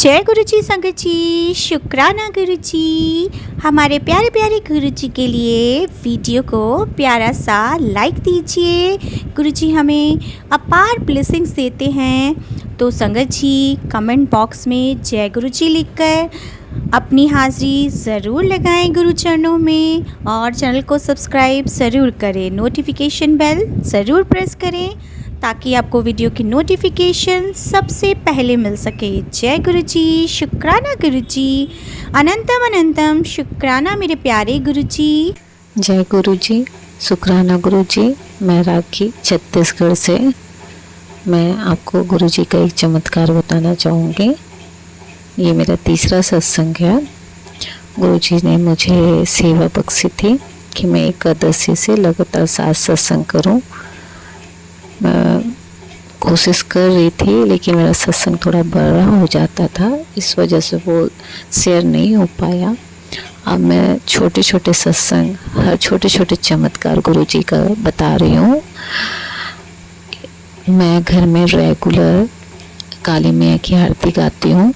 जय गुरु जी संगत जी, शुक्राना गुरु जी। हमारे प्यारे प्यारे गुरु जी के लिए वीडियो को प्यारा सा लाइक दीजिए। गुरु जी हमें अपार ब्लेसिंग्स देते हैं। तो संगत जी कमेंट बॉक्स में जय गुरु जी लिखकर अपनी हाज़िरी ज़रूर लगाएं गुरु चरणों में, और चैनल को सब्सक्राइब ज़रूर करें। नोटिफिकेशन बेल ज़रूर प्रेस करें ताकि आपको वीडियो की नोटिफिकेशन सबसे पहले मिल सके। जय गुरु जी, शुक्राना गुरु जी, अनंतम अनंतम शुक्राना मेरे प्यारे गुरु जी। जय गुरु जी, शुक्राना गुरु जी। मैं राखी छत्तीसगढ़ से। मैं आपको गुरु जी का एक चमत्कार बताना चाहूँगी। ये मेरा तीसरा सत्संग है। गुरु जी ने मुझे सेवा बख्शी थी कि मैं एकादशी से लगातार 7 सत्संग करूँ। मैं कोशिश कर रही थी, लेकिन मेरा सत्संग थोड़ा बड़ा हो जाता था, इस वजह से वो शेयर नहीं हो पाया। अब मैं छोटे छोटे सत्संग, हर छोटे छोटे चमत्कार गुरु जी का बता रही हूँ। मैं घर में रेगुलर काली मैया की आरती गाती हूँ।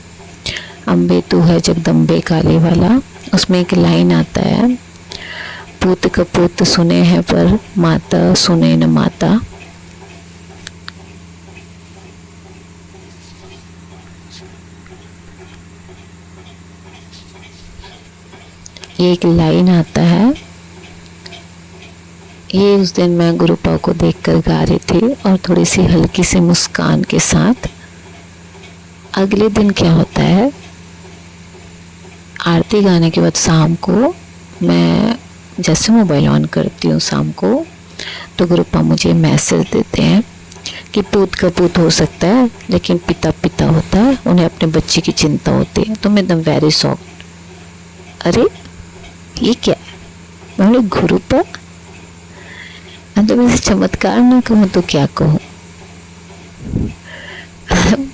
अम्बे तू है जगदम्बे काली वाला, उसमें एक लाइन आता है, पूत कपूत सुने हैं पर माता सुने न माता। ये एक लाइन आता है। ये उस दिन मैं गुरुपा को देखकर गा रही थी और थोड़ी सी हल्की सी मुस्कान के साथ। अगले दिन क्या होता है, आरती गाने के बाद शाम को मैं जैसे मोबाइल ऑन करती हूँ शाम को, तो गुरुपा मुझे मैसेज देते हैं कि पूत का पूत हो सकता है लेकिन पिता पिता होता है, उन्हें अपने बच्चे की चिंता होती है। तो मैं एकदम वेरी शॉक्ड। अरे ये क्या है? मैं बोली गुरुपा, जब इसे चमत्कार ना कहूँ तो क्या कहूँ।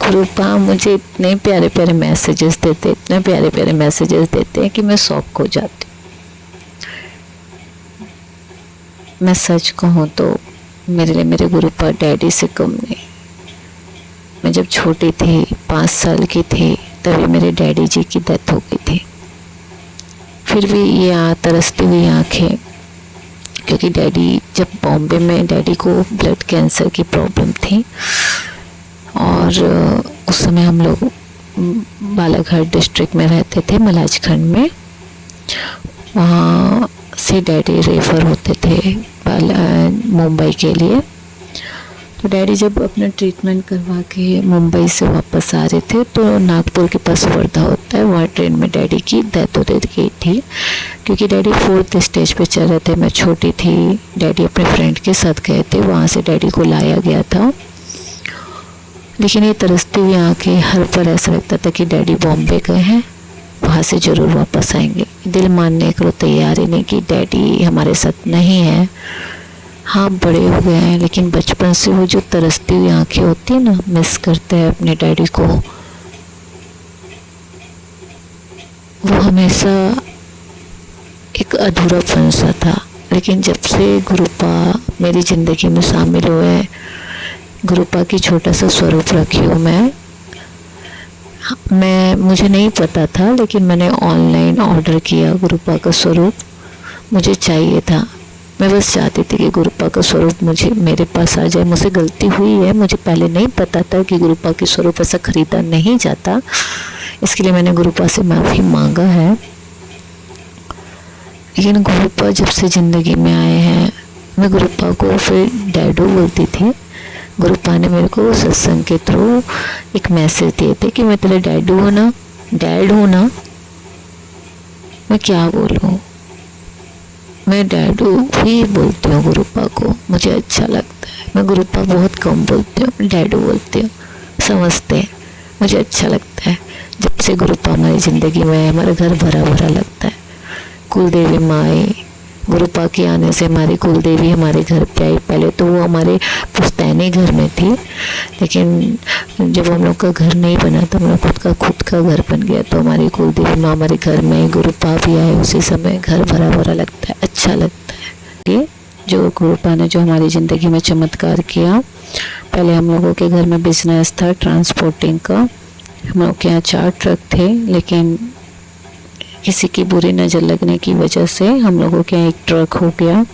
गुरुपा मुझे इतने प्यारे प्यारे मैसेजेस देते, इतने प्यारे प्यारे मैसेजेस देते हैं कि मैं शॉक हो जाती हूँ। मैं सच कहूँ तो मेरे लिए मेरे गुरुपा डैडी से कम नहीं। मैं जब छोटी थी, 5 साल की थी, तभी मेरे डैडी जी की डेथ हो गई थी। फिर भी ये तरसती हुई आँखें, क्योंकि डैडी जब बॉम्बे में, डैडी को ब्लड कैंसर की प्रॉब्लम थी और उस समय हम लोग बालाघाट डिस्ट्रिक्ट में रहते थे, मलाजखंड में। वहाँ से डैडी रेफर होते थे मुंबई के लिए। तो डैडी जब अपना ट्रीटमेंट करवा के मुंबई से वापस आ रहे थे, तो नागपुर के पास वर्धा होता है, वहाँ ट्रेन में डैडी की डेथ हो गई थी। क्योंकि डैडी 4th स्टेज पे चल रहे थे, मैं छोटी थी। डैडी अपने फ्रेंड के साथ गए थे, वहाँ से डैडी को लाया गया था। लेकिन ये तरसती हुई आँखें, हर पल ऐसा लगता था कि डैडी बॉम्बे गए हैं, वहाँ से ज़रूर वापस आएंगे। दिल मानने को तैयार ही नहीं कि डैडी हमारे साथ नहीं है। हाँ, बड़े हो गए हैं, लेकिन बचपन से वो जो तरसती हुई आँखें होती है ना, मिस करते हैं अपने डैडी को। वो हमेशा एक अधूरापन सा था। लेकिन जब से गुरुपा मेरी ज़िंदगी में शामिल हुए, गुरुपा की छोटा सा स्वरूप रखी हूँ मैं मुझे नहीं पता था, लेकिन मैंने ऑनलाइन ऑर्डर किया गुरुपा का स्वरूप। मुझे चाहिए था, मैं बस चाहती थी कि गुरुपा का स्वरूप मुझे मेरे पास आ जाए। मुझसे गलती हुई है, मुझे पहले नहीं पता था कि गुरुपा के स्वरूप ऐसा खरीदा नहीं जाता। इसके लिए मैंने गुरुपा से माफ़ी मांगा है। लेकिन गुरुपा जब से ज़िंदगी में आए हैं, मैं गुरुपा को फिर डैडू बोलती थी। गुरुपा ने मेरे को सत्संग के थ्रू एक मैसेज दिए थे कि मैं तेरे डैडू हूँ ना, डैड हूँ ना। मैं क्या बोलूँ, मैं डैडू ही बोलती हूँ गुरुपा को, मुझे अच्छा लगता है। मैं गुरुपा बहुत कम बोलती हूँ, डैडू बोलती हूँ, समझते हैं, मुझे अच्छा लगता है। जब से गुरुपा हमारी ज़िंदगी में है, हमारा घर भरा भरा लगता है। कुलदेवी माई, गुरुपा के आने से हमारी कुलदेवी हमारे घर पे आई। पहले तो वो हमारे पुश्तैनी घर में थी, लेकिन जब हम लोग का घर नहीं बना तो हम लोग खुद का घर बन गया, तो हमारी कुलदेवी माँ हमारे घर में, गुरुपा भी आए उसी समय। घर भरा भरा लगता है, अच्छा लगता है। ये जो गुरुपा ने जो हमारी ज़िंदगी में चमत्कार किया, पहले हम लोगों के घर में बिजनेस था ट्रांसपोर्टिंग का, हम लोग के यहाँ 4 ट्रक थे, लेकिन किसी की बुरी नज़र लगने की वजह से हम लोगों के यहाँ 1 ट्रक हो गया।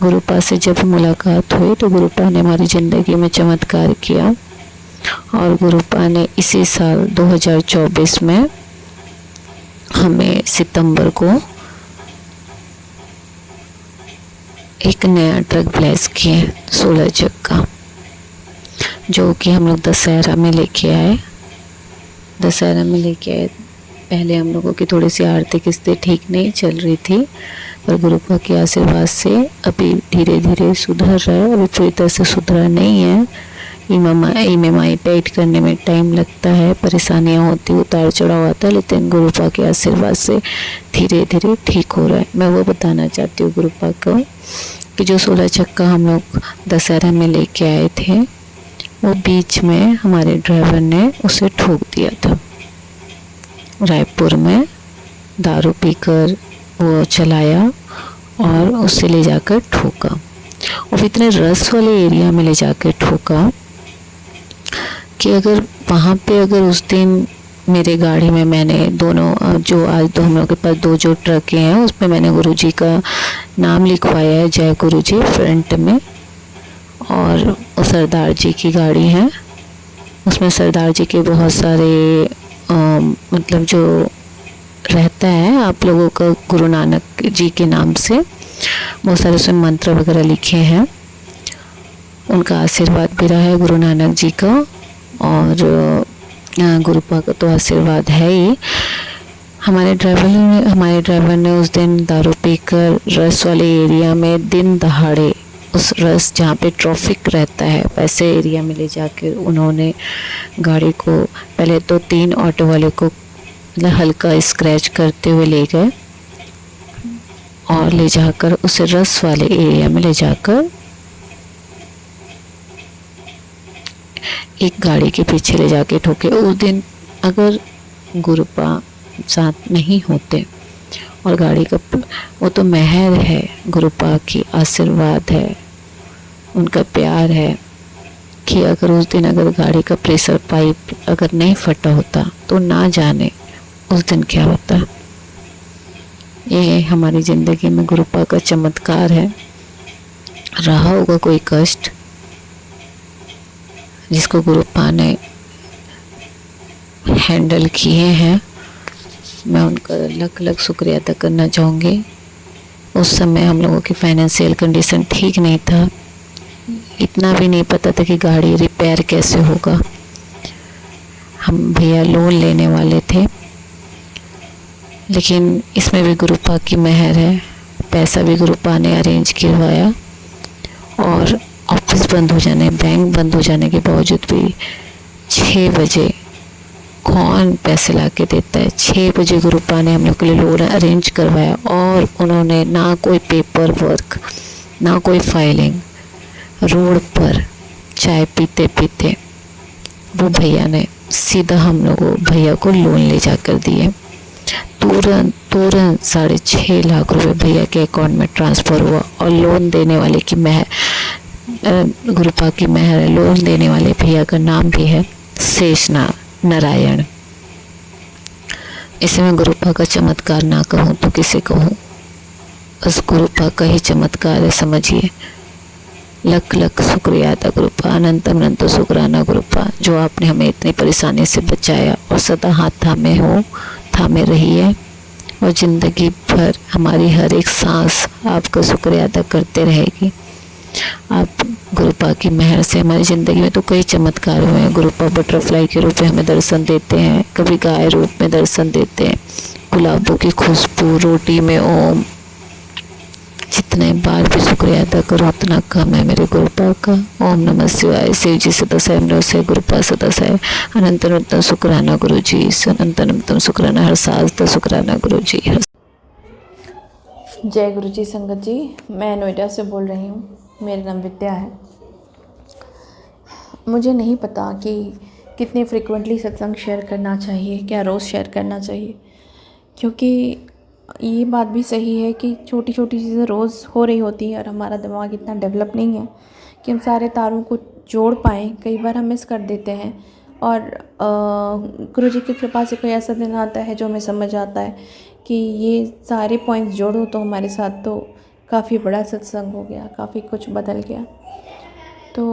गुरुपा से जब मुलाकात हुई तो गुरुपा ने हमारी ज़िंदगी में चमत्कार किया, और गुरुपा ने इसी साल 2024 में हमें सितंबर को एक नया ट्रक ब्लेस किए 16 चक्का, जो कि हम लोग दशहरा में लेके आए। पहले हम लोगों की थोड़ी सी आर्थिक स्थिति ठीक नहीं चल रही थी, पर गुरुपा के आशीर्वाद से अभी धीरे धीरे सुधर रहा है। अभी पूरी तरह से सुधरा नहीं है। EMI पेड करने में टाइम लगता है, परेशानियां होती, उतार चढ़ाव आता है, लेकिन गुरुपा के आशीर्वाद से धीरे धीरे ठीक हो रहा है। मैं वो बताना चाहती हूँ गुरुपा को कि जो 16 चक्का हम लोग दशहरा में लेके आए थे, वो बीच में हमारे ड्राइवर ने उसे ठोक दिया था। रायपुर में दारू पीकर वो चलाया और उसे ले जाकर ठोका, और इतने रस वाले एरिया में ले जाकर ठोका कि अगर वहाँ पे अगर उस दिन मेरे गाड़ी में मैंने दोनों जो आज तो हम लोग के पास 2 जो ट्रकें हैं, उसमें मैंने गुरुजी का नाम लिखवाया है, जय गुरुजी फ्रंट में, और वो सरदार जी की गाड़ी है, उसमें सरदार जी के बहुत सारे मतलब जो रहता है आप लोगों का गुरु नानक जी के नाम से बहुत सारे उसमें मंत्र वगैरह लिखे हैं। उनका आशीर्वाद भी रहा है गुरु नानक जी का, और गुरुपा का तो आशीर्वाद है ही। हमारे ड्राइवर ने उस दिन दारू पीकर रस वाले एरिया में दिन दहाड़े, उस रस जहाँ पे ट्रैफिक रहता है वैसे एरिया में ले जाकर उन्होंने गाड़ी को, पहले तो 3 ऑटो वाले को हल्का स्क्रैच करते हुए ले गए, और ले जाकर उसे रस वाले एरिया में ले जाकर एक गाड़ी के पीछे ले जाके ठोके। उस दिन अगर गुरुपा साथ नहीं होते, और गाड़ी का वो तो मेहर है, गुरुपा की आशीर्वाद है, उनका प्यार है कि अगर उस दिन अगर गाड़ी का प्रेशर पाइप अगर नहीं फटा होता तो ना जाने उस दिन क्या होता। ये हमारी ज़िंदगी में गुरुपा का चमत्कार है। रहा होगा कोई कष्ट जिसको गुरुपा ने हैंडल किए हैं, मैं उनका लख लख शुक्रिया अदा करना चाहूँगी। उस समय हम लोगों की फाइनेंशियल कंडीशन ठीक नहीं था, इतना भी नहीं पता था कि गाड़ी रिपेयर कैसे होगा। हम भैया लोन लेने वाले थे, लेकिन इसमें भी गुरुपा की मेहर है, पैसा भी गुरुपा ने अरेंज करवाया, और ऑफिस बंद हो जाने, बैंक बंद हो जाने के बावजूद भी 6 बजे कौन पैसे ला के देता है, 6 बजे गुरुपा ने हम लोग के लिए लोन अरेंज करवाया, और उन्होंने ना कोई पेपर वर्क ना कोई फाइलिंग, रोड पर चाय पीते पीते वो भैया ने सीधा हम लोगों भैया को लोन ले जाकर दिए। तुरंत 6.5 लाख रुपए भैया के अकाउंट में ट्रांसफ़र हुआ, और लोन देने वाले की गुरुपा की मेहर है। लोन देने वाले भैया का नाम भी है शेष नारायण। इसे मैं गुरुपा का चमत्कार ना कहूँ तो किसे कहूँ, बस गुरुपा का ही चमत्कार है, समझिए। लख लख शुक्रिया अदा गुरुपा, अनंत अनंत शुक्राना गुरुपा, जो आपने हमें इतनी परेशानी से बचाया और सदा हाथ थामे रही है, और ज़िंदगी भर हमारी हर एक सांस आपका शुक्रिया अदा करते रहेगी। आप गुरुपा की मेहर से हमारी ज़िंदगी में तो कई चमत्कार हुए हैं। गुरुपा बटरफ्लाई के रूप में हमें दर्शन देते हैं, कभी गाय रूप में दर्शन देते हैं, गुलाबों की खुशबू, रोटी में ओम, जितने बार भी शुक्रिया अदा करो उतना कम है मेरे गुरुपा का। ओम नमः शिवाय। शिव जी सदा साहेब से गुरुपा सदा साहेब। अनंत अनंत शुक्राना गुरु जी, अनंत अनंत शुक्राना, हर साज शुक्राना गुरु जी। जय गुरु जी संगत जी, मैं नोएडा से बोल रही हूँ। मेरा नाम विद्या है। मुझे नहीं पता कि कितने फ्रिक्वेंटली सत्संग शेयर करना चाहिए, क्या रोज़ शेयर करना चाहिए, क्योंकि ये बात भी सही है कि छोटी छोटी चीज़ें रोज़ हो रही होती हैं और हमारा दिमाग इतना डेवलप नहीं है कि हम सारे तारों को जोड़ पाएँ। कई बार हम मिस कर देते हैं, और गुरु जी की कृपा से कोई ऐसा दिन आता है जो हमें समझ आता है कि ये सारे पॉइंट्स जोड़ो तो हमारे साथ तो काफ़ी बड़ा सत्संग हो गया, काफ़ी कुछ बदल गया। तो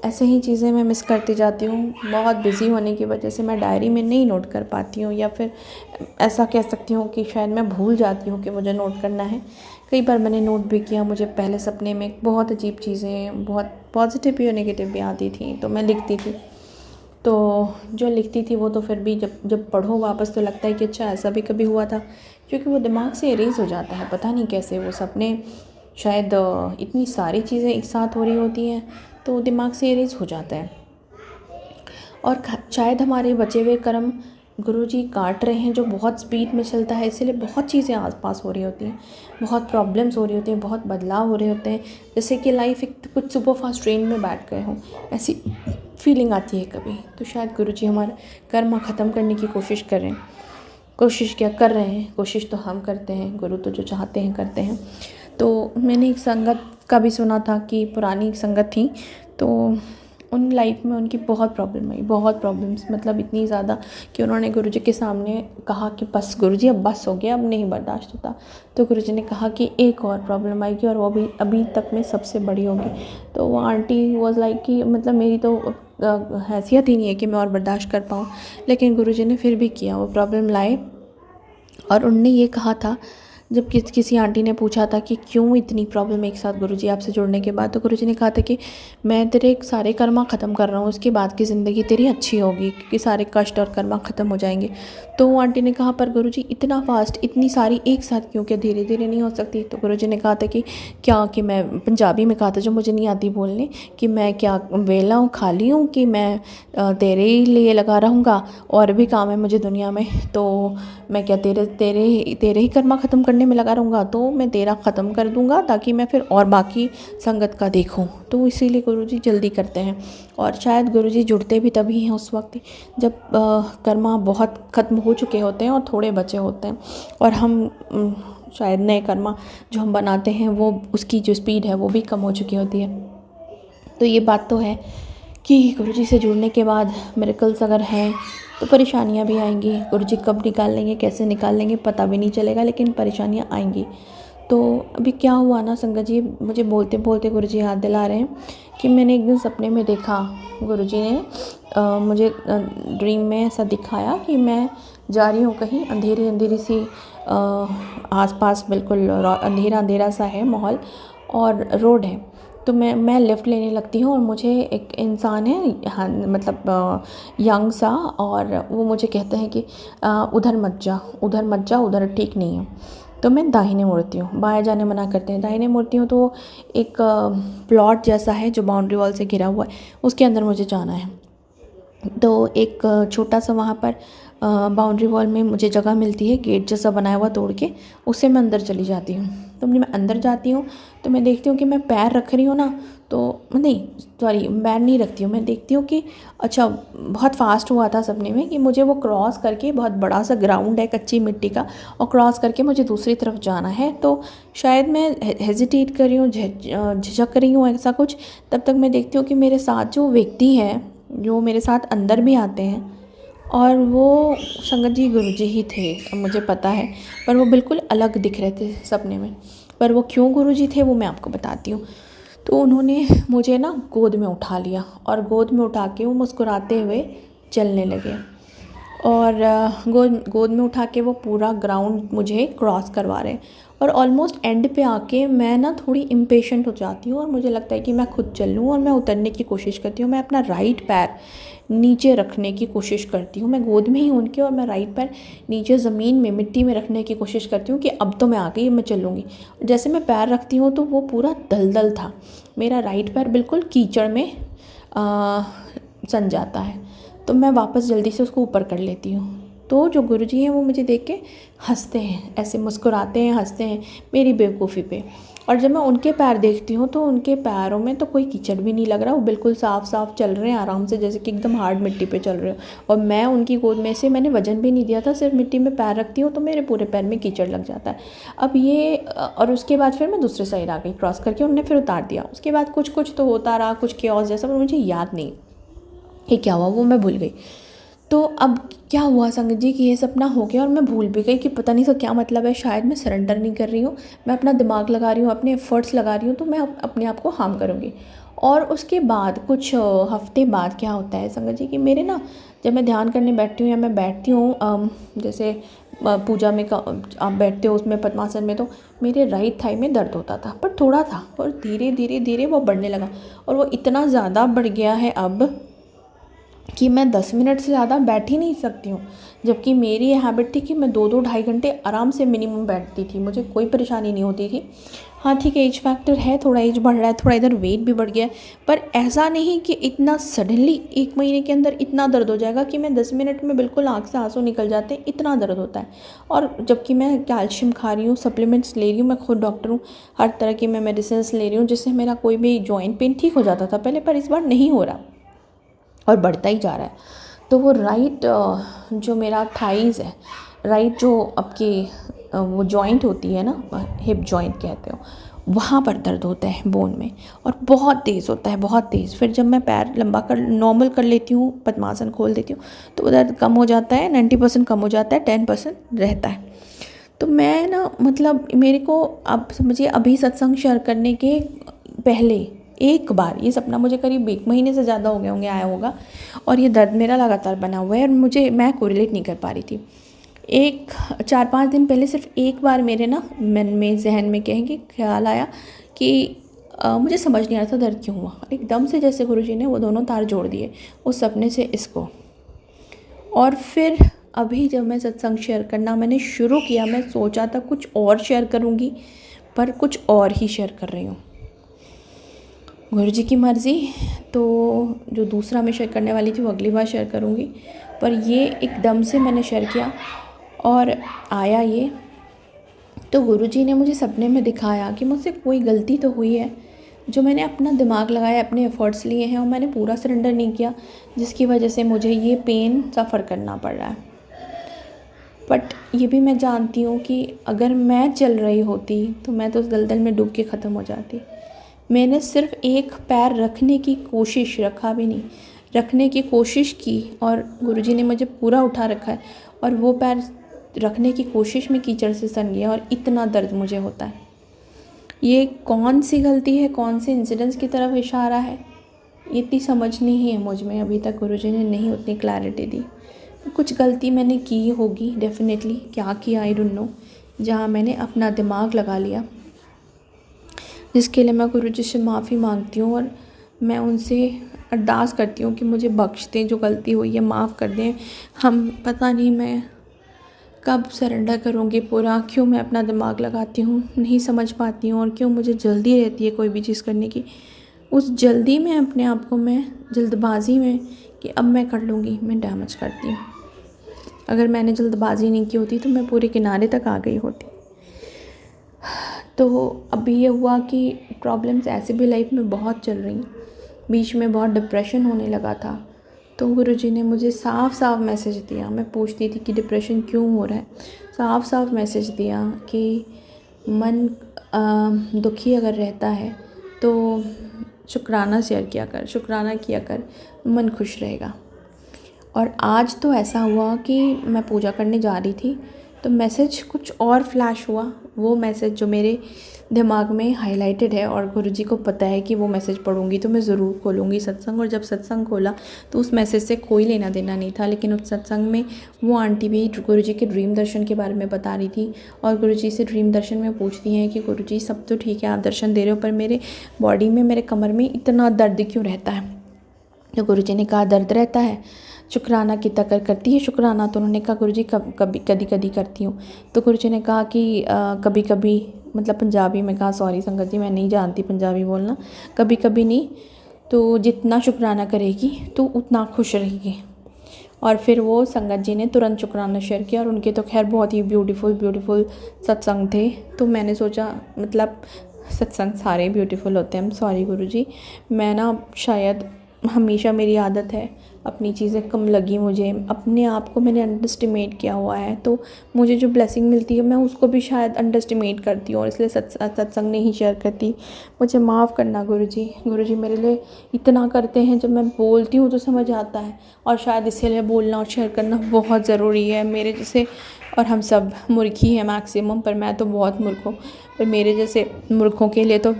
ऐसे ही चीज़ें मैं मिस करती जाती हूँ। बहुत बिज़ी होने की वजह से मैं डायरी में नहीं नोट कर पाती हूँ, या फिर ऐसा कह सकती हूँ कि शायद मैं भूल जाती हूँ कि मुझे नोट करना है। कई बार मैंने नोट भी किया, मुझे पहले सपने में बहुत अजीब चीज़ें, बहुत पॉजिटिव भी और नेगेटिव भी आती थी, तो मैं लिखती थी। तो जो लिखती थी वो तो फिर भी जब पढ़ो वापस तो लगता है कि अच्छा ऐसा भी कभी हुआ था, क्योंकि वो दिमाग से इरेज़ हो जाता है। पता नहीं कैसे वो सपने, शायद इतनी सारी चीज़ें एक साथ हो रही होती हैं तो दिमाग से इरेज़ हो जाता है। और शायद हमारे बचे हुए कर्म गुरुजी काट रहे हैं, जो बहुत स्पीड में चलता है, इसीलिए बहुत चीज़ें आसपास हो रही होती हैं, बहुत प्रॉब्लम्स हो रही होती हैं, बहुत बदलाव हो रहे होते हैं, जैसे कि लाइफ एक कुछ सुपर फास्ट ट्रेन में बैठ गए हों, ऐसी फीलिंग आती है कभी। तो शायद गुरुजी हमारा कर्म ख़त्म करने की कोशिश कर रहे हैं। कोशिश क्या कर रहे हैं, कोशिश तो हम करते हैं, गुरु तो जो चाहते हैं करते हैं। तो मैंने एक संगत का भी सुना था कि पुरानी एक संगत थी, तो उन लाइफ में उनकी बहुत प्रॉब्लम आई, बहुत प्रॉब्लम्स, मतलब इतनी ज़्यादा कि उन्होंने गुरुजी के सामने कहा कि बस गुरुजी अब बस हो गया, अब नहीं बर्दाश्त होता। तो गुरुजी ने कहा कि एक और प्रॉब्लम आएगी और वो भी अभी तक में सबसे बड़ी होगी। तो वो आंटी वाज लाइक कि मतलब मेरी तो हैसियत ही नहीं है कि मैं और बर्दाश्त कर पाऊँ, लेकिन गुरुजी ने फिर भी किया, वो प्रॉब्लम लाए। और उनने ये कहा था, जब किसी आंटी ने पूछा था कि क्यों इतनी प्रॉब्लम एक साथ गुरुजी आपसे जुड़ने के बाद, तो गुरुजी ने कहा था कि मैं तेरे सारे कर्मा ख़त्म कर रहा हूँ, उसके बाद की ज़िंदगी तेरी अच्छी होगी, क्योंकि सारे कष्ट और कर्मा ख़त्म हो जाएंगे। तो वो आंटी ने कहा, पर गुरुजी इतना फास्ट, इतनी सारी एक साथ क्यों, क्या धीरे धीरे नहीं हो सकती? तो गुरुजी ने कहा था कि क्या, कि मैं पंजाबी में कहा था जो मुझे नहीं आती बोलने, कि मैं क्या वेला हूँ, खाली हूँ, कि मैं तेरे ही लिए लगा रहूँगा, और भी काम है मुझे दुनिया में, तो मैं क्या तेरे ही कर्मा ख़त्म करने में लगा रहूँगा? तो मैं तेरा ख़त्म कर दूँगा ताकि मैं फिर और बाकी संगत का देखूँ। तो इसीलिए गुरुजी जल्दी करते हैं, और शायद गुरुजी जुड़ते भी तभी हैं उस वक्त जब कर्मा बहुत ख़त्म हो चुके होते हैं और थोड़े बचे होते हैं, और हम शायद नए कर्मा जो हम बनाते हैं वो उसकी जो स्पीड है वो भी कम हो चुकी होती है। तो ये बात तो है कि गुरुजी से जुड़ने के बाद मिरेकल्स अगर हैं तो परेशानियां भी आएंगी। गुरुजी कब निकाल लेंगे, कैसे निकाल लेंगे, पता भी नहीं चलेगा, लेकिन परेशानियां आएंगी। तो अभी क्या हुआ ना संगत जी, मुझे बोलते बोलते गुरुजी याद दिला रहे हैं कि मैंने एक दिन सपने में देखा, गुरुजी ने मुझे ड्रीम में ऐसा दिखाया कि मैं जा रही हूँ कहीं, अंधेरी अंधेरी सी आसपास बिल्कुल अंधेरा अंधेरा सा है माहौल, और रोड है। तो मैं लिफ्ट लेने लगती हूँ, और मुझे एक इंसान है, हाँ मतलब यंग सा, और वो मुझे कहते हैं कि उधर मत जा, उधर मत जा, उधर ठीक नहीं है। तो मैं दाहिने मुड़ती हूँ, बाएं जाने मना करते हैं, दाहिने मुड़ती हूँ तो एक प्लॉट जैसा है जो बाउंड्री वॉल से घिरा हुआ है, उसके अंदर मुझे जाना है। तो एक छोटा सा वहाँ पर बाउंड्री वॉल में मुझे जगह मिलती है, गेट जैसा बनाया हुआ तोड़ के, उससे मैं अंदर चली जाती हूँ। तो जब मैं अंदर जाती हूँ तो मैं देखती हूँ कि मैं पैर रख रही हूँ ना, तो नहीं सॉरी, पैर नहीं रखती हूँ, मैं देखती हूँ कि अच्छा बहुत फास्ट हुआ था सपने में कि मुझे वो क्रॉस करके, बहुत बड़ा सा ग्राउंड है कच्ची मिट्टी का, और क्रॉस करके मुझे दूसरी तरफ जाना है। तो शायद मैं हेजिटेट कर रही हूँ, झिझक रही हूँ ऐसा कुछ, तब तक मैं देखती हूँ कि मेरे साथ जो व्यक्ति है, जो मेरे साथ अंदर भी आते हैं, और वो संगत जी गुरुजी ही थे, मुझे पता है, पर वो बिल्कुल अलग दिख रहे थे सपने में। पर वो क्यों गुरुजी थे वो मैं आपको बताती हूँ। तो उन्होंने मुझे ना गोद में उठा लिया, और गोद में उठा के वो मुस्कुराते हुए चलने लगे, और गोद में उठा के वो पूरा ग्राउंड मुझे क्रॉस करवा रहे हैं। और ऑलमोस्ट एंड पे आके मैं ना थोड़ी इम्पेशेंट हो जाती हूँ, और मुझे लगता है कि मैं खुद चल लूँ, और मैं उतरने की कोशिश करती हूँ। मैं अपना राइट पैर नीचे रखने की कोशिश करती हूँ, मैं गोद में ही उनके, और मैं राइट पैर नीचे ज़मीन में मिट्टी में रखने की कोशिश करती हूँ कि अब तो मैं आ गई, मैं चलूँगी। जैसे मैं पैर रखती हूँ तो वो पूरा दलदल था, मेरा राइट पैर बिल्कुल कीचड़ में सन जाता है। तो मैं वापस जल्दी से उसको ऊपर कर लेती हूँ। तो जो गुरुजी हैं वो मुझे देख के हंसते हैं, ऐसे मुस्कुराते हैं, हंसते हैं मेरी बेवकूफ़ी पे। और जब मैं उनके पैर देखती हूँ तो उनके पैरों में तो कोई कीचड़ भी नहीं लग रहा, वो बिल्कुल साफ साफ चल रहे हैं आराम से, जैसे कि एकदम हार्ड मिट्टी पे चल रहे हो। और मैं उनकी गोद में से, मैंने वजन भी नहीं दिया था, सिर्फ मिट्टी में पैर रखती हूँ तो मेरे पूरे पैर में कीचड़ लग जाता है। अब ये, और उसके बाद फिर मैं दूसरे साइड आ गई क्रॉस करके, उन्होंने फिर उतार दिया। उसके बाद कुछ कुछ तो होता रहा, कुछ केओस जैसा, पर मुझे याद नहीं। ये क्या हुआ वो मैं भूल गई। तो अब क्या हुआ संगत जी कि ये सपना हो गया और मैं भूल भी गई कि पता नहीं इसका क्या मतलब है। शायद मैं सरेंडर नहीं कर रही हूँ, मैं अपना दिमाग लगा रही हूँ, अपने एफ़र्ट्स लगा रही हूँ, तो मैं अपने आप को हार्म करूँगी। और उसके बाद कुछ हफ्ते बाद क्या होता है संगत जी कि मेरे ना, जब मैं ध्यान करने बैठती हूँ या मैं बैठती हूँ जैसे पूजा में आप बैठते हो उसमें पद्मासन में, तो मेरे राइट थाई में दर्द होता था, पर थोड़ा था, और धीरे धीरे धीरे वो बढ़ने लगा। और वो इतना ज़्यादा बढ़ गया है अब कि मैं 10 मिनट से ज़्यादा बैठ ही नहीं सकती हूँ। जबकि मेरी ये हैबिट थी कि मैं 2-2 ढाई घंटे आराम से मिनिमम बैठती थी, मुझे कोई परेशानी नहीं होती थी। हाँ ठीक है, एज फैक्टर है, थोड़ा एज बढ़ रहा है, थोड़ा इधर वेट भी बढ़ गया है, पर ऐसा नहीं कि इतना सडनली 1 महीने के अंदर इतना दर्द हो जाएगा कि मैं 10 मिनट में बिल्कुल आँख से आंसू निकल जाते हैं, इतना दर्द होता है। और जबकि मैं कैल्शियम खा रही हूँ, सप्लीमेंट्स ले रही हूँ, मैं खुद डॉक्टर हूँ, हर तरह की मैं मेडिसिन ले रही हूँ जिससे मेरा कोई भी जॉइंट पेन ठीक हो जाता था पहले, पर इस बार नहीं हो रहा और बढ़ता ही जा रहा है। तो वो राइट जो मेरा थाइज़ है, राइट जो आपकी वो जॉइंट होती है ना, हिप जॉइंट कहते हो, वहाँ पर दर्द होता है बोन में, और बहुत तेज़ होता है, बहुत तेज़। फिर जब मैं पैर लंबा कर नॉर्मल कर लेती हूँ, पद्मासन खोल देती हूँ, तो वो दर्द कम हो जाता है, 90% कम हो जाता है, 10% रहता है। तो मैं ना मतलब मेरे को आप समझिए अभी सत्संग शेयर करने के पहले एक बार ये सपना मुझे करीब 1 महीने से ज़्यादा हो गए होंगे आया होगा, और ये दर्द मेरा लगातार बना हुआ है और मैं कोरिलेट नहीं कर पा रही थी। 4-5 दिन पहले सिर्फ एक बार मेरे ना मन में, जहन में कहेंगे ख्याल आया कि मुझे समझ नहीं आ रहा था दर्द क्यों हुआ, एकदम से जैसे गुरुजी ने वो दोनों तार जोड़ दिए उस सपने से इसको। और फिर अभी जब मैं सत्संग शेयर करना मैंने शुरू किया, मैं सोचा था कुछ और शेयर करूँगी, पर कुछ और ही शेयर कर रही हूँ। गुरुजी की मर्ज़ी। तो जो दूसरा मैं शेयर करने वाली थी वो अगली बार शेयर करूँगी, पर ये एकदम से मैंने शेयर किया और आया ये। तो गुरुजी ने मुझे सपने में दिखाया कि मुझसे कोई गलती तो हुई है, जो मैंने अपना दिमाग लगाया, अपने एफ़र्ट्स लिए हैं और मैंने पूरा सरेंडर नहीं किया, जिसकी वजह से मुझे ये पेन सफ़र करना पड़ रहा है। बट ये भी मैं जानती हूँ कि अगर मैं चल रही होती तो मैं तो उस दलदल में डूब के ख़त्म हो जाती। मैंने सिर्फ एक पैर रखने की कोशिश, रखा भी नहीं, रखने की कोशिश की, और गुरुजी ने मुझे पूरा उठा रखा है, और वो पैर रखने की कोशिश में कीचड़ से सन गया और इतना दर्द मुझे होता है। ये कौन सी गलती है, कौन से इंसिडेंट्स की तरफ इशारा है, इतनी समझ नहीं है मुझ में अभी तक, गुरुजी ने नहीं उतनी क्लैरिटी दी। कुछ गलती मैंने की होगी डेफिनेटली, क्या किया आई डोंट नो, जहाँ मैंने अपना दिमाग लगा लिया, जिसके लिए मैं गुरुजी से माफ़ी मांगती हूँ और मैं उनसे अरदास करती हूँ कि मुझे बख्श दें, जो गलती हुई है माफ़ कर दें। हम पता नहीं मैं कब सरेंडर करूँगी पूरा, क्यों मैं अपना दिमाग लगाती हूँ, नहीं समझ पाती हूँ, और क्यों मुझे जल्दी रहती है कोई भी चीज़ करने की। उस जल्दी में अपने आप को, मैं जल्दबाज़ी में कि अब मैं कर लूँगी, मैं डैमेज करती हूँ। अगर मैंने जल्दबाज़ी नहीं की होती तो मैं पूरे किनारे तक आ गई होती। तो अभी ये हुआ कि प्रॉब्लम्स ऐसे भी लाइफ में बहुत चल रही, बीच में बहुत डिप्रेशन होने लगा था, तो गुरुजी ने मुझे साफ साफ मैसेज दिया। मैं पूछती थी कि डिप्रेशन क्यों हो रहा है, साफ साफ मैसेज दिया कि मन दुखी अगर रहता है तो शुक्राना शेयर किया कर, शुक्राना किया कर, मन खुश रहेगा। और आज तो ऐसा हुआ कि मैं पूजा करने जा रही थी तो मैसेज कुछ और फ्लैश हुआ, वो मैसेज जो मेरे दिमाग में हाईलाइटेड है और गुरुजी को पता है कि वो मैसेज पढ़ूंगी तो मैं ज़रूर खोलूँगी सत्संग। और जब सत्संग खोला तो उस मैसेज से कोई लेना देना नहीं था, लेकिन उस सत्संग में वो आंटी भी गुरुजी के ड्रीम दर्शन के बारे में बता रही थी, और गुरुजी से ड्रीम दर्शन में पूछती हैं कि गुरुजी सब तो ठीक है, आप दर्शन दे रहे हो, पर मेरे बॉडी में, मेरे कमर में इतना दर्द क्यों रहता है। तो गुरुजी ने कहा दर्द रहता है, शुक्राना कितना करती है शुक्राना। तो उन्होंने कहा गुरुजी कभी कभी करती हूँ। तो गुरुजी ने कहा कि कभी कभी, मतलब पंजाबी में कहा, सॉरी संगत जी मैं नहीं जानती पंजाबी बोलना, कभी कभी नहीं, तो जितना शुक्राना करेगी तो उतना खुश रहेगी। और फिर वो संगत जी ने तुरंत शुक्राना शेयर किया, और उनके तो खैर बहुत ही ब्यूटीफुल सत्संग थे। तो मैंने सोचा, मतलब सत्संग सारे ब्यूटीफुल होते हैं, सॉरी गुरुजी, मैं ना शायद हमेशा मेरी आदत है अपनी चीज़ें कम लगी मुझे, अपने आप को मैंने अंडर एस्टिमेट किया हुआ है, तो मुझे जो ब्लेसिंग मिलती है मैं उसको भी शायद अंडर एस्टिमेट करती हूँ और इसलिए सत्संग नहीं शेयर करती। मुझे माफ़ करना गुरुजी मेरे लिए इतना करते हैं, जब मैं बोलती हूँ तो समझ आता है, और शायद इसीलिए बोलना और शेयर करना बहुत ज़रूरी है मेरे जैसे। और हम सब मूर्ख ही हैं मैक्सिमम, पर मैं तो बहुत मूर्ख हूँ, पर मेरे जैसे मूर्खों के लिए तो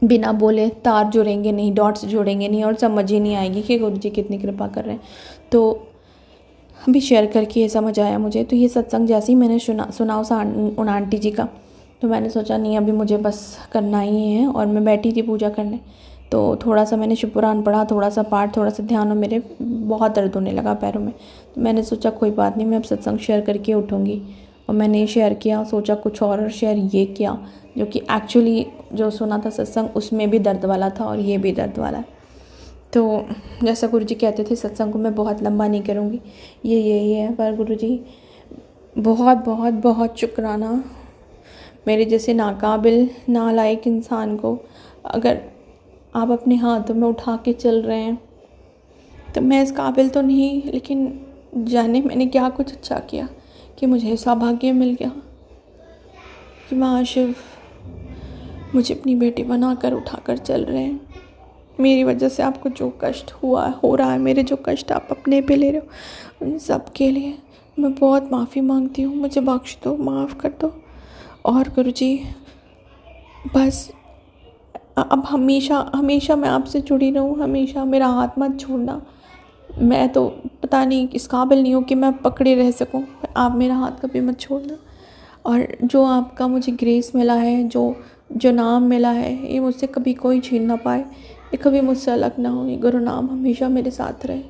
बिना बोले तार जुड़ेंगे नहीं, डॉट्स जुड़ेंगे नहीं, और समझ ही नहीं आएगी कि गुरुजी कितनी कृपा कर रहे हैं। तो अभी शेयर करके ये समझ आया मुझे। तो ये सत्संग जैसे ही मैंने सुना उन आंटी जी का, तो मैंने सोचा नहीं अभी मुझे बस करना ही है, और मैं बैठी थी पूजा करने, तो थोड़ा सा मैंने शिव पुराण पढ़ा, थोड़ा सा पाठ, थोड़ा सा ध्यान, और मेरे बहुत दर्द होने लगा पैरों में। तो मैंने सोचा कोई बात नहीं, मैं अब सत्संग शेयर करके उठूँगी, और मैंने शेयर किया, सोचा कुछ और शेयर ये किया, जो कि एक्चुअली जो सुना था सत्संग उसमें भी दर्द वाला था और ये भी दर्द वाला। तो जैसा गुरुजी कहते थे सत्संग को मैं बहुत लंबा नहीं करूँगी, ये यही है। पर गुरुजी बहुत बहुत बहुत शुक्राना, मेरे जैसे नाकाबिल नालायक इंसान को अगर आप अपने हाथों में उठा के चल रहे हैं, तो मैं इस काबिल तो नहीं, लेकिन जाने मैंने क्या कुछ अच्छा किया कि मुझे सौभाग्य मिल गया कि महाशिव मुझे अपनी बेटी बनाकर उठाकर चल रहे हैं। मेरी वजह से आपको जो कष्ट हो रहा है, मेरे जो कष्ट आप अपने पे ले रहे हो, उन सब के लिए मैं बहुत माफ़ी मांगती हूँ। मुझे बख्श दो, माफ़ कर दो। और गुरुजी बस अब हमेशा हमेशा मैं आपसे जुड़ी रहूँ, हमेशा मेरा हाथ मत छोड़ना। मैं तो पता नहीं इस काबिल नहीं हूँ कि मैं पकड़े रह सकूँ, आप मेरा हाथ कभी मत छोड़ना। और जो आपका मुझे ग्रेस मिला है, जो नाम मिला है, ये मुझसे कभी कोई छीन ना पाए, ये कभी मुझसे अलग ना हो, ये गुरु नाम हमेशा मेरे साथ रहे,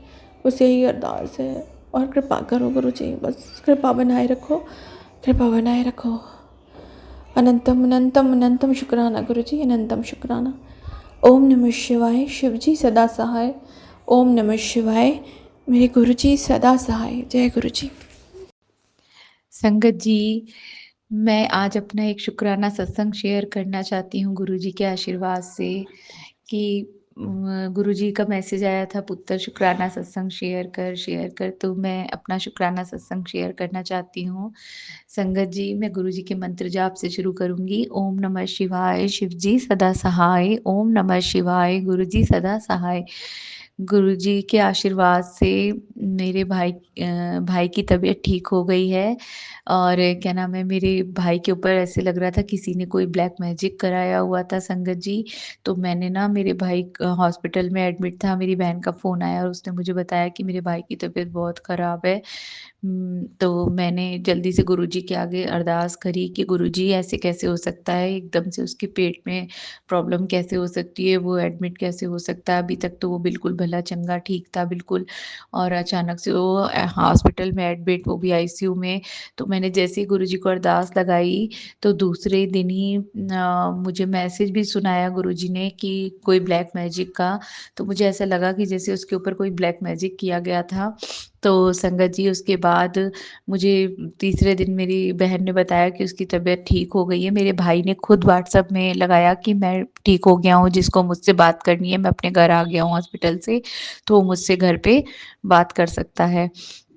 बस यही अरदास है। और कृपा करो गुरु जी, बस कृपा बनाए रखो, कृपा बनाए रखो। अनंतम अनंतम अनंतम शुक्राना गुरु जी, अनंतम शुक्राना। ओम नमः शिवाय, शिव जी सदा सहाय। ओम नमः शिवाय, मेरे गुरु जी सदा सहाय। जय गुरु जी। संगत जी, मैं आज अपना एक शुक्राना सत्संग शेयर करना चाहती हूँ गुरुजी के आशीर्वाद से कि गुरुजी का मैसेज आया था, पुत्र शुक्राना सत्संग शेयर कर, तो मैं अपना शुक्राना सत्संग शेयर करना चाहती हूँ। संगत जी, मैं गुरुजी के मंत्र जाप से शुरू करूंगी। ओम नमः शिवाय, शिव जी सदा सहाय। ओम नमः शिवाय, गुरुजी सदा सहाय। गुरुजी के आशीर्वाद से मेरे भाई की तबीयत ठीक हो गई है, और क्या नाम है, मेरे भाई के ऊपर ऐसे लग रहा था किसी ने कोई ब्लैक मैजिक कराया हुआ था संगत जी। तो मैंने ना, मेरे भाई हॉस्पिटल में एडमिट था, मेरी बहन का फ़ोन आया और उसने मुझे बताया कि मेरे भाई की तबीयत बहुत ख़राब है। तो मैंने जल्दी से गुरुजी के आगे अरदास करी कि गुरुजी ऐसे कैसे हो सकता है, एकदम से उसके पेट में प्रॉब्लम कैसे हो सकती है, वो एडमिट कैसे हो सकता है, अभी तक तो वो बिल्कुल भला चंगा ठीक था बिल्कुल, और अचानक से वो हॉस्पिटल में एडमिट, वो भी आईसीयू में। तो मैंने जैसे ही गुरुजी को अरदास लगाई, तो दूसरे दिन ही मुझे मैसेज भी सुनाया गुरुजी ने कि कोई ब्लैक मैजिक का। तो मुझे ऐसा लगा कि जैसे उसके ऊपर कोई ब्लैक मैजिक किया गया था। तो संगत जी, उसके बाद मुझे तीसरे दिन मेरी बहन ने बताया कि उसकी तबीयत ठीक हो गई है। मेरे भाई ने खुद व्हाट्सएप में लगाया कि मैं ठीक हो गया हूँ, जिसको मुझसे बात करनी है, मैं अपने घर आ गया हूँ हॉस्पिटल से, तो वो मुझसे घर पे बात कर सकता है।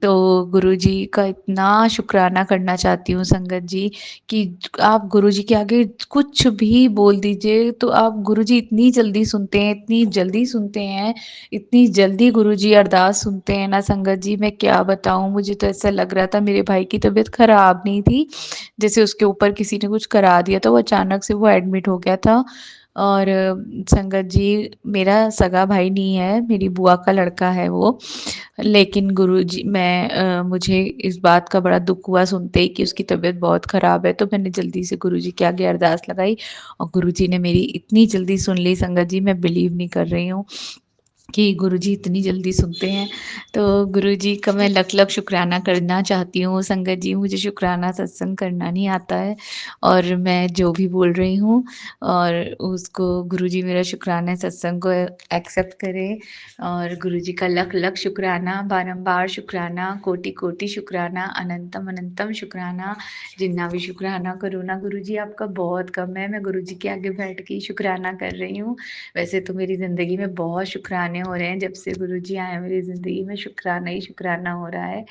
तो गुरुजी का इतना शुक्राना करना चाहती हूँ संगत जी कि आप गुरुजी के आगे कुछ भी बोल दीजिए, तो आप गुरुजी इतनी जल्दी सुनते हैं, इतनी जल्दी सुनते हैं, इतनी जल्दी गुरुजी अरदास सुनते हैं ना संगत जी, मैं क्या बताऊँ। मुझे तो ऐसा लग रहा था मेरे भाई की तबीयत खराब नहीं थी, जैसे उसके ऊपर किसी ने कुछ करा दिया था, वो अचानक से वो एडमिट हो गया था। और संगत जी, मेरा सगा भाई नहीं है, मेरी बुआ का लड़का है वो। लेकिन गुरुजी, मुझे इस बात का बड़ा दुःख हुआ सुनते ही कि उसकी तबीयत बहुत ख़राब है, तो मैंने जल्दी से गुरुजी के आगे अरदास लगाई, और गुरुजी ने मेरी इतनी जल्दी सुन ली संगत जी, मैं बिलीव नहीं कर रही हूँ कि गुरुजी इतनी जल्दी सुनते हैं। तो गुरुजी का मैं लख-लख शुक्राना करना चाहती हूँ संगत जी। मुझे शुक्राना सत्संग करना नहीं आता है, और मैं जो भी बोल रही हूँ, और उसको गुरुजी मेरा शुक्राना सत्संग को एक्सेप्ट करें। और गुरुजी का लख-लख शुक्राना, बारंबार शुक्राना, कोटि-कोटि शुक्राना, अनंतम अनंतम शुक्राना। जितना भी शुक्राना करो ना गुरुजी, आपका बहुत कम है। मैं गुरुजी के आगे बैठ के ही शुक्राना कर रही हूँ। वैसे तो मेरी ज़िंदगी में बहुत शुक्राने शुक्राने हो रहे हैं। जब से गुरुजी आए हैं मेरी ज़िंदगी में, शुक्राना ही शुक्राना हो रहा है।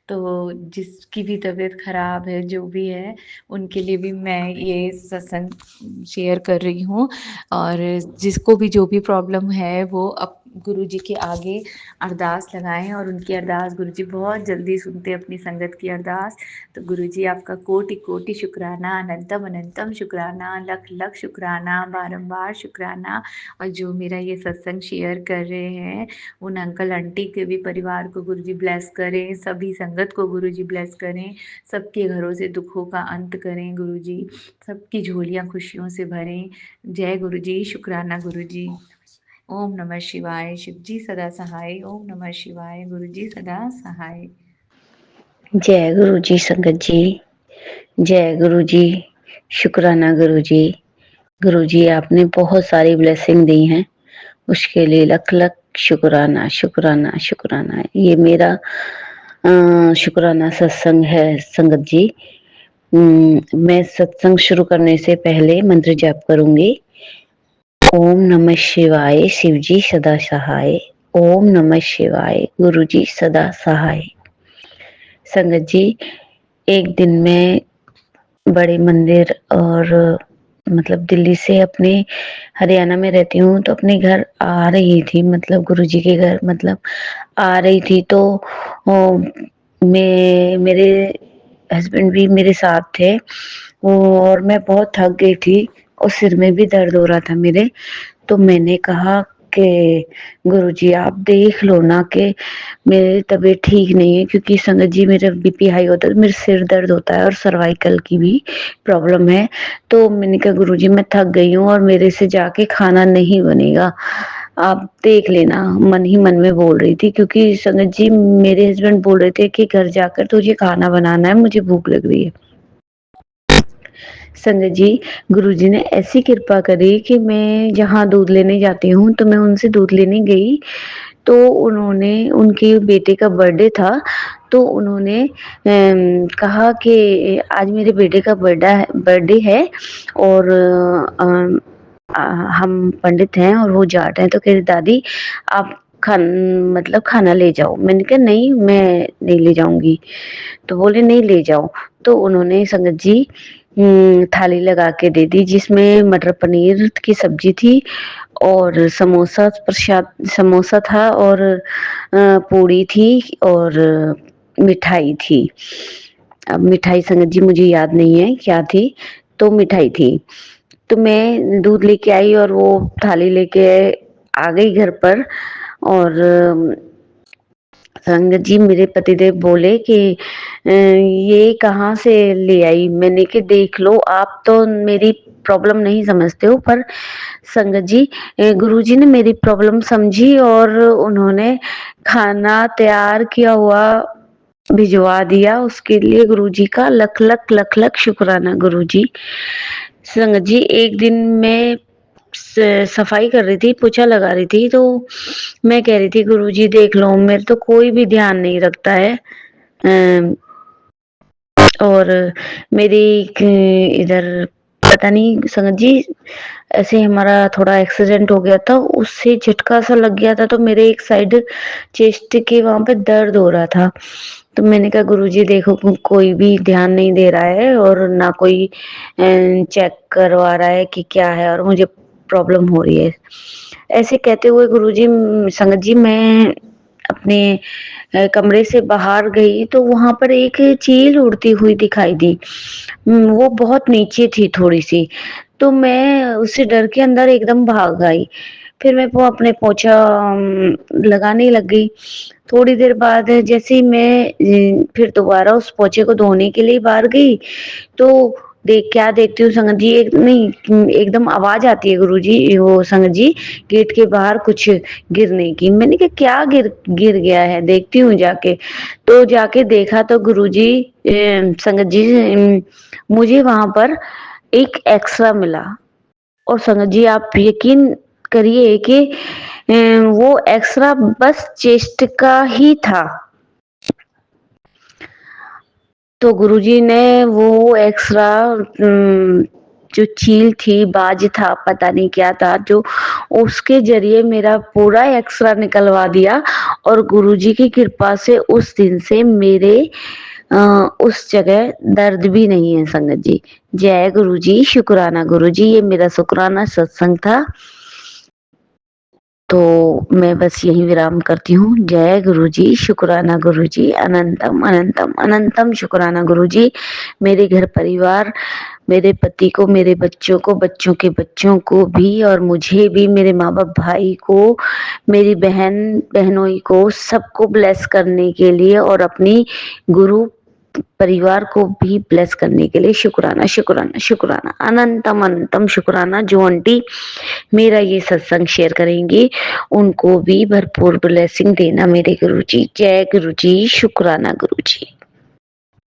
तो जिसकी भी तबीयत ख़राब है, जो भी है, उनके लिए भी मैं ये सत्संग शेयर कर रही हूँ। और जिसको भी जो भी प्रॉब्लम है, वो गुरुजी के आगे अरदास लगाएँ, और उनकी अरदास गुरुजी बहुत जल्दी सुनते हैं, अपनी संगत की अरदास। तो गुरुजी आपका कोटि-कोटि शुक्राना, अनंतम अनंतम शुक्राना, लख-लख शुक्राना, बारंबार शुक्राना। और जो मेरा ये सत्संग शेयर कर रहे हैं, उन अंकल आंटी के भी परिवार को गुरुजी ब्लेस करें, सभी संगत को गुरुजी ब्लेस करें, सबके घरों से दुखों का अंत करें गुरुजी, सबकी झोलियाँ खुशियों से भरें। जय गुरुजी, शुक्राना गुरुजी। ओम नमः शिवाय, शिवजी सदा सहाय। ओम नमः शिवाय, गुरुजी सदा सहाय। जय गुरु जी संगत जी, जय गुरु जी, शुक्राना गुरु जी। गुरु जी आपने बहुत सारी ब्लेसिंग दी हैं, उसके लिए लख लख शुक्राना शुक्राना शुक्राना। ये मेरा शुक्राना सत्संग है संगत जी। मैं सत्संग शुरू करने से पहले मंत्र जाप करूंगी। ओम नमः शिवाय, शिवजी सदा सहाय। ओम नमः शिवाय, गुरु जी सदा सहाय। संगत जी, एक दिन मैं बड़े मंदिर और मतलब दिल्ली से अपने हरियाणा में रहती हूँ, तो अपने घर आ रही थी, मतलब गुरुजी के घर मतलब आ रही थी। तो मैं मेरे हस्बैंड भी मेरे साथ थे, और मैं बहुत थक गई थी और सिर में भी दर्द हो रहा था मेरे। तो मैंने कहा कि गुरुजी आप देख लो ना कि मेरी तबीयत ठीक नहीं है, क्योंकि संगत जी मेरा बीपी हाई होता है, मेरे सिर दर्द होता है और सर्वाइकल की भी प्रॉब्लम है। तो मैंने कहा गुरुजी मैं थक गई हूँ और मेरे से जाके खाना नहीं बनेगा, आप देख लेना। मन ही मन में बोल रही थी, क्योंकि संगत जी मेरे हस्बैंड बोल रहे थे कि घर जाकर तुझे खाना बनाना है, मुझे भूख लग रही है। संगत जी, गुरुजी ने ऐसी कृपा करी कि मैं जहाँ दूध लेने जाती हूँ, तो मैं उनसे दूध लेने गई, तो उन्होंने, उनके बेटे का बर्थडे था, तो उन्होंने कहा कि आज मेरे बेटे का बर्थडे है और हम पंडित हैं और वो जाट हैं। तो कह रही दादी आप मतलब खाना ले जाओ। मैंने कहा नहीं, मैं नहीं ले जाऊंगी। तो बोले नहीं ले जाओ। तो उन्होंने संगत जी थाली लगा के दे दी, जिसमें मटर पनीर की सब्जी थी और समोसा था और पूड़ी थी और मिठाई थी। अब मिठाई संगत जी मुझे याद नहीं है क्या थी, तो मिठाई थी। तो मैं दूध लेके आई और वो थाली लेके आ गई घर पर। और संगत जी मेरे पतिदेव बोले कि ये कहाँ से ले आई। मैंने कि देख लो, आप तो मेरी प्रॉब्लम नहीं समझते हो, पर संगत जी गुरुजी ने मेरी प्रॉब्लम समझी और उन्होंने खाना तैयार किया हुआ भिजवा दिया। उसके लिए गुरुजी का लख लख लख लख शुक्राना गुरुजी। संगत जी एक दिन मैं सफाई कर रही थी, पोछा लगा रही थी, तो मैं कह रही थी गुरुजी देख लो मेरे तो कोई भी ध्यान नहीं रखता है। और मेरी इधर पता नहीं संगत जी ऐसे हमारा थोड़ा एक्सीडेंट हो गया था, उससे झटका सा लग गया था, तो मेरे एक साइड चेस्ट के वहां पे दर्द हो रहा था। तो मैंने कहा गुरुजी देखो कोई भी ध्यान नहीं दे रहा है और ना कोई चेक करवा रहा है कि क्या है, और मुझे प्रॉब्लम हो रही है। ऐसे कहते हुए गुरुजी संगत जी मैं अपने कमरे से बाहर गई, तो वहां पर एक चील उड़ती हुई दिखाई दी। वो बहुत नीचे थी थोड़ी सी, तो मैं उससे डर के अंदर एकदम भाग आई। फिर मैं वो अपने पोछा लगाने लग गई। थोड़ी देर बाद जैसे ही मैं फिर दोबारा उस पोछे को धोने के लिए बाहर गई, तो क्या देखती हूँ संगत जी, एक नहीं एकदम आवाज आती है गुरुजी, वो संगत जी गेट के बाहर कुछ गिरने की। मैंने कहा क्या गिर गया है, देखती हूँ जाके। तो जाके देखा तो गुरुजी संगत जी मुझे वहां पर एक एक्स्ट्रा मिला। और संगत जी आप यकीन करिए कि वो एक्स्ट्रा बस चेस्ट का ही था। तो गुरुजी ने वो एक्स्ट्रा जो चील थी, बाज था, पता नहीं क्या था, जो उसके जरिए मेरा पूरा एक्सरा निकलवा दिया और गुरुजी की कृपा से उस दिन से मेरे उस जगह दर्द भी नहीं है संगत जी। जय गुरुजी, शुक्राना गुरुजी। ये मेरा शुक्राना सत्संग था, तो मैं बस यहीं विराम करती हूँ। जय गुरुजी, शुक्राना गुरुजी, अनंतम अनंतम अनंतम शुक्राना गुरुजी। मेरे घर परिवार, मेरे पति को, मेरे बच्चों को, बच्चों के बच्चों को भी और मुझे भी, मेरे माँ बाप, भाई को, मेरी बहनों को, सबको ब्लेस करने के लिए और अपनी गुरु परिवार को भी ब्लेस करने के लिए शुक्राना शुक्राना शुक्राना, अनंतम अनंतम शुक्राना। जो आंटी मेरा ये सत्संग शेयर करेंगी उनको भी भरपूर ब्लेसिंग देना मेरे गुरुजी। जय गुरुजी, शुक्राना गुरुजी।